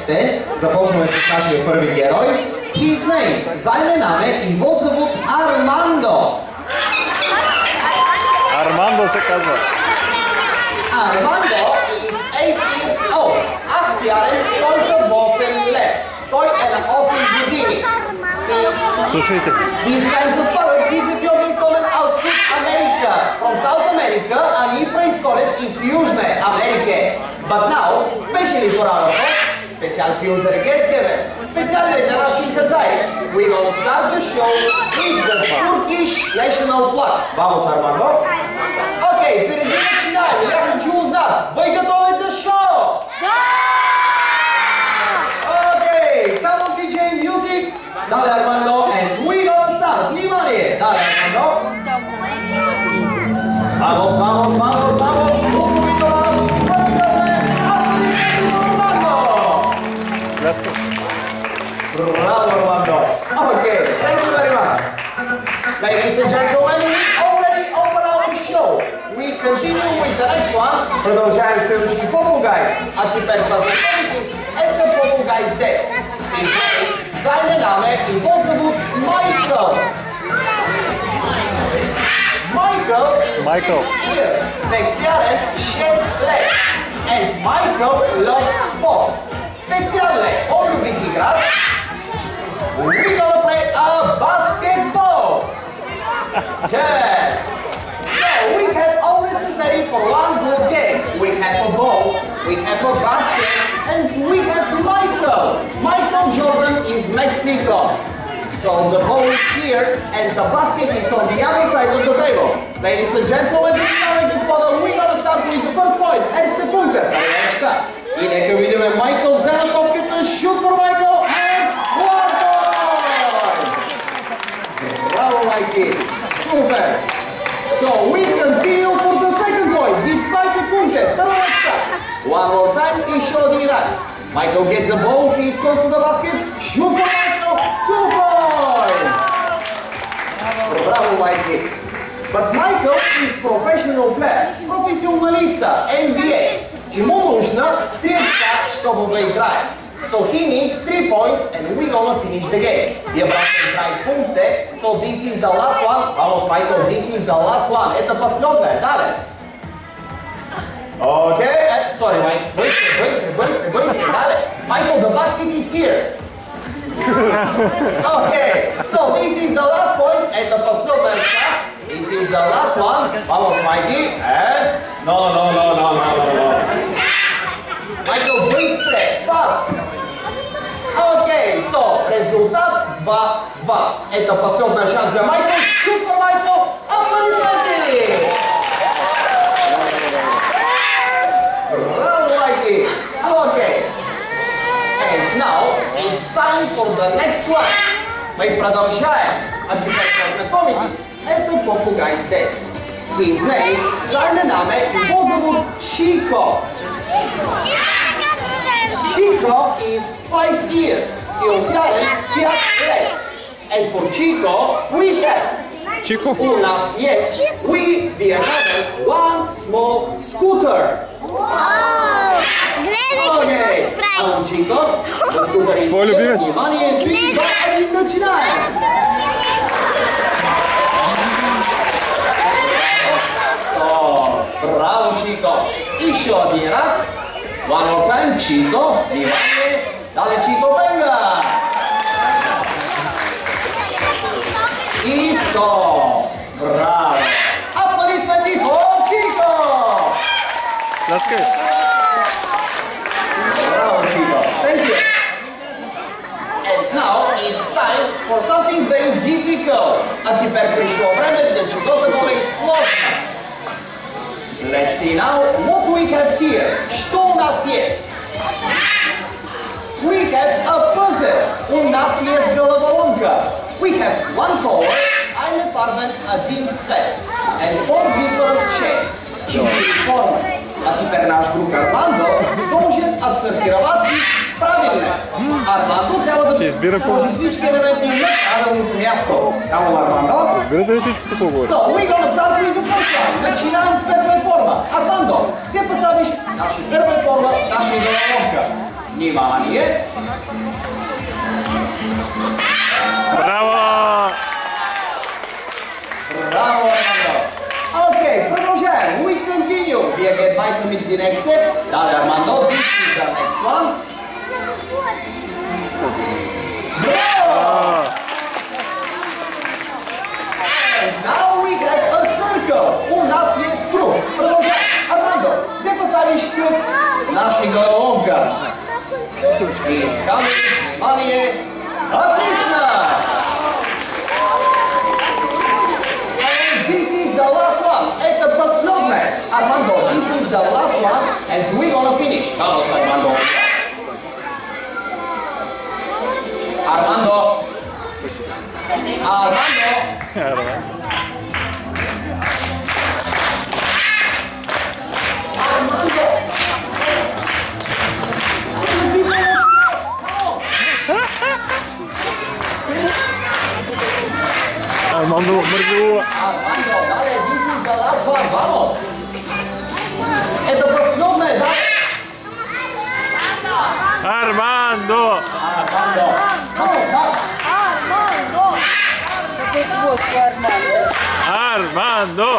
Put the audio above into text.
este. Започваме с нашия първи герой. His name, займе его зовут Армандо. Армандо се казва. Armando is 8 years old. Актуален, който 8 лет. Той е на 8 години. Слушайте. These kinds of parrot, these if you've been coming out South America, from South America, они происходят из Южной Америки. But now, especially for our host, специал филм за регескеве, специално для нашия хазаи, we will start the show with the Turkish national flag. Vamos, Armando. Окей, перед ним начинаем. Я хочу узнать, вы готовы для шоу? Да! Окей, come on DJ music. Dale, Armando, and we gonna start. Внимание! Dale, Armando. Vamos, vamos, vamos, vamos. Un poquito más. Bravo, Armando. Okay, thank you very much. Ladies and gentlemen, we already opened our show. We continue with the next one. Продължаем следващи попугай. А теперь познакомитесь с этим попугай здесь. Займе наме его зовут Майкъл. Майкъл is сексуален 6 лет. And Michael loves sport. Специально он любит играть. We're gonna play a basketball. Yes. So we have all necessary for one good game. We have a ball, we have a basket, and we have Michael. Michael Jordan is Mexico. So the ball is here and the basket is on the other side of the table. Ladies and gentlemen, we're gonna start with the first point. Este puncte. И нека видим Майкъл взема топката, shoot for Michael and one point! Bravo, Mikey! Super! So we continue for the second point. Die zweite Punkte. One more time, еще один раз. Michael gets the ball, he's close to the basket, shoot for Michael, 2 points! Bravo, Mikey! But Michael is professional player, профессионалиста, NBA. Ему нужно 3 очка, чтобы выиграть. So he needs 3 points and we're gonna finish the game. Я брат играет пункты. So this is the last one. Vamos, Michael, this is the last one. Это последняя, далее. Okay, sorry, Mike. Быстрее, далее. Michael, the basket is here. Okay, so this is the last point. Это последняя очка. This is the last one. Vamos, Mikey. No. Michael, быстрее, fast. Okay, so результат 2-2. Это последний шанс для Майкла. Супер, Майкл! Аплодисменты! Браво, Майки! Okay. And now it's time for the next one. Мы продолжаем. А теперь познакомитесь с этим попугай здесь. His name, займе наме, его зовут Chico. Chico is 5 years. He'll get 5 лет. And for Chico, we have. Chico. У нас есть. We have one small scooter. Wow! Okay. А он Chico. Скутер is. Твой любимец. Внимание, 3, 2, 1, начинаем. Браво, Chico. Еще один раз. One more time, Chico. Внимание. Dale, Chico, venga. Listo. Bravo. Aplaudissementi for Chico. That's good. Bravo, Chico. Thank you. And now it's time for something very difficult. А теперь пришло время для чего-то более сложного. Let's see now what we have here. Что у нас есть? We have a puzzle. У нас есть головоломка. We have one color, eine Farben, один цвет. And 4 different shapes. 4 формы. А теперь наш друг Армандо должен отсортировать их правильно. Армандо трябва да сложи всички елементи на правилното място. Камо, Армандо? Разбирате ли всичко по-горе? So, we're gonna start with the first one. Начинаем с първа форма. Армандо, ти поставиш наша първа форма, наша головоломка. Внимание! Браво! Bravo, Armando! Okay, продолжаем. We continue. We get by to meet the next step. Dale, Armando, this is the next one. Bravo! And now we have a circle. У нас есть круг. Продолжаем. Armando, где поставишь круг? Нашей головка. He's coming. Внимание. Отлично! This is the last one. Это последнее. Armando, this is the last one, and we're gonna finish. Vamos, Armando. Armando. Armando. Armando, моргу. Armando, dale, this is the last one. Vamos. Это последнее, да? Armando. Armando. Come. Armando! Armando.